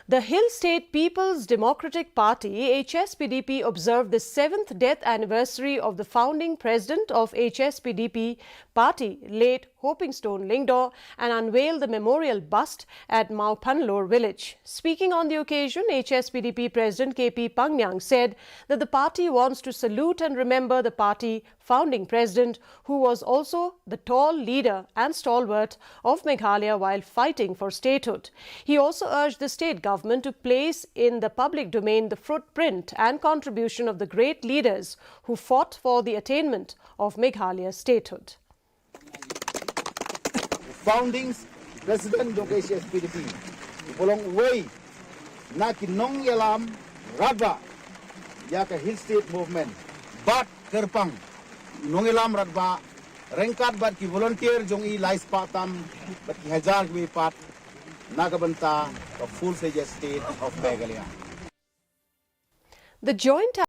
The Hill State People's Democratic Party, HSPDP, observed the 7th death anniversary of the founding president of HSPDP party, late Hopingstone Lingdor, and unveiled the memorial bust at Maupanlore village. Speaking on the occasion, HSPDP President KP Pangyang said that the party wants to salute and remember the party founding president, who was also the tall leader and stalwart of Meghalaya while fighting for statehood. He also urged the state government to place in the public domain the footprint and contribution of the great leaders who fought for the attainment of Meghalaya's statehood. Founding President of HSPDP, Bolong Way, Nakinong Yalam, Radba, Yaka Hill State Movement, Bat Kerpang, Nongilam Radba, Rengkat Bat ki volunteer Jongi Lais Patam, Bat ki Hajar Gwi Pat, Nagabanta, of full-fledged state of Meghalaya. The joint